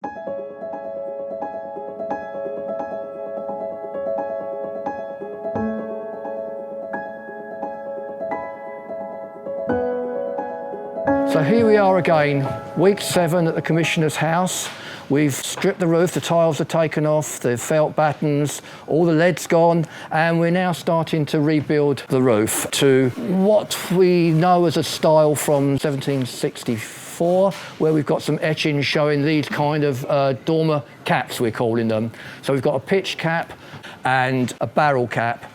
So here we are again, week 7 at the Commissioner's house. We've stripped the roof, the tiles are taken off, the felt battens, all the lead's gone, and we're now starting to rebuild the roof to what we know as a style from 1764, where we've got some etchings showing these kind of dormer caps, we're calling them. So we've got a pitch cap and a barrel cap,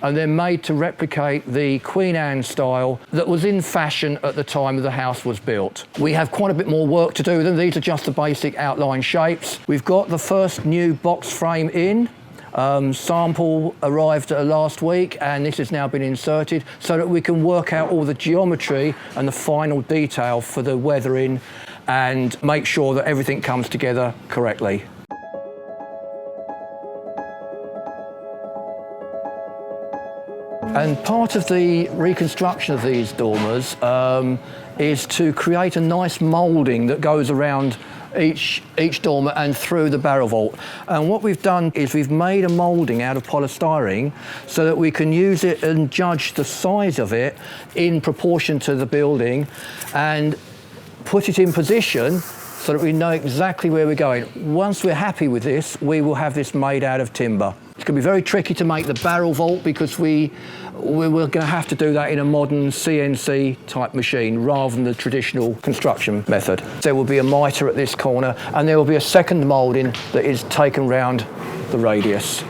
and they're made to replicate the Queen Anne style that was in fashion at the time the house was built. We have quite a bit more work to do with them. These are just the basic outline shapes. We've got the first new box frame in. Sample arrived last week, and this has now been inserted so that we can work out all the geometry and the final detail for the weathering and make sure that everything comes together correctly. And part of the reconstruction of these dormers is to create a nice moulding that goes around each dormer and through the barrel vault. And what we've done is we've made a moulding out of polystyrene so that we can use it and judge the size of it in proportion to the building and put it in position so that we know exactly where we're going. Once we're happy with this, we will have this made out of timber. It's going to be very tricky to make the barrel vault because we're going to have to do that in a modern CNC type machine rather than the traditional construction method. There will be a mitre at this corner, and there will be a second moulding that is taken round the radius.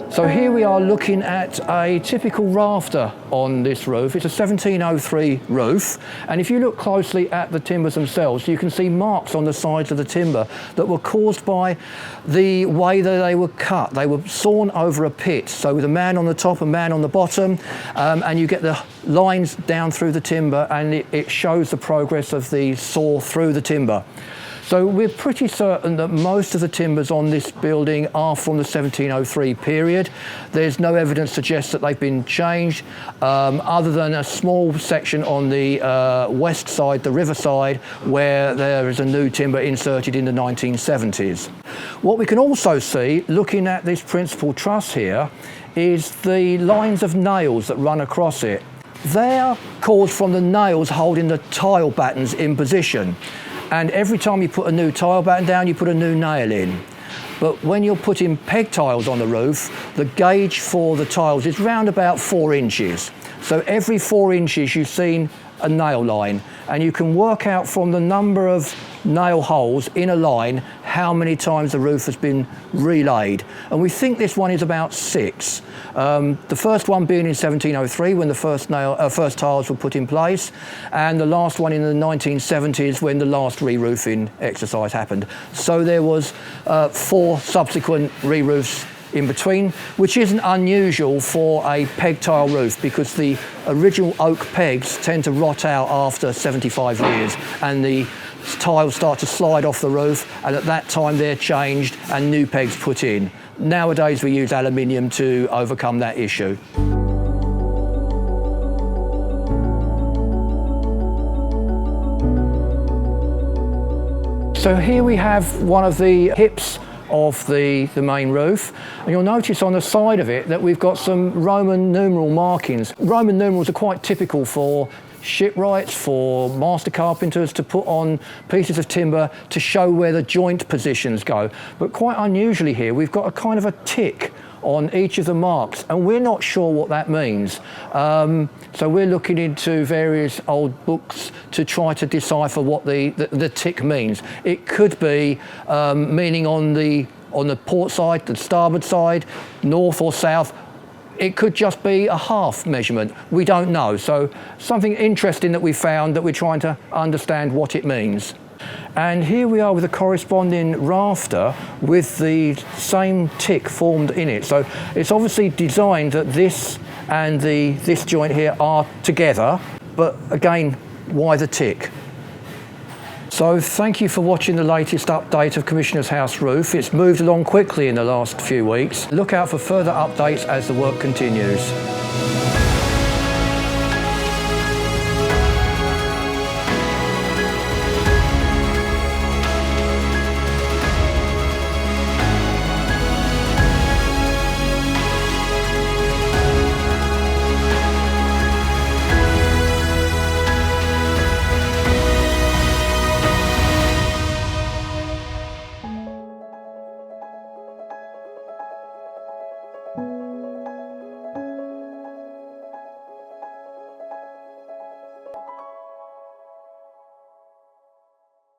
So here we are looking at a typical rafter on this roof. It's a 1703 roof, and if you look closely at the timbers themselves, you can see marks on the sides of the timber that were caused by the way that they were cut. They were sawn over a pit, so with a man on the top, a man on the bottom, and you get the lines down through the timber, and it shows the progress of the saw through the timber. So we're pretty certain that most of the timbers on this building are from the 1703 period. There's no evidence to suggest that they've been changed, other than a small section on the west side, the river side, where there is a new timber inserted in the 1970s. What we can also see, looking at this principal truss here, is the lines of nails that run across it. They are caused from the nails holding the tile battens in position. And every time you put a new tile batten down, you put a new nail in. But when you're putting peg tiles on the roof, the gauge for the tiles is round about 4 inches. So every 4 inches you've seen a nail line, and you can work out from the number of nail holes in a line how many times the roof has been relaid. And we think this one is about 6. The first one being in 1703 when the first tiles were put in place, and the last one in the 1970s when the last re-roofing exercise happened. So there was 4 subsequent re-roofs in between, which isn't unusual for a peg tile roof because the original oak pegs tend to rot out after 75 years and the tiles start to slide off the roof, and at that time they're changed and new pegs put in. Nowadays we use aluminium to overcome that issue. So here we have one of the hips of the main roof, and you'll notice on the side of it that we've got some Roman numeral markings. Roman numerals are quite typical for shipwrights, for master carpenters to put on pieces of timber to show where the joint positions go. But quite unusually here, we've got a kind of a tick on each of the marks, and we're not sure what that means. So we're looking into various old books to try to decipher what the tick means. It could be meaning on the port side, the starboard side, north or south. It could just be a half measurement. We don't know. So something interesting that we found that we're trying to understand what it means. And here we are with a corresponding rafter with the same tick formed in it. So it's obviously designed that this and this joint here are together, but again, why the tick? So thank you for watching the latest update of Commissioner's House roof. It's moved along quickly in the last few weeks. Look out for further updates as the work continues.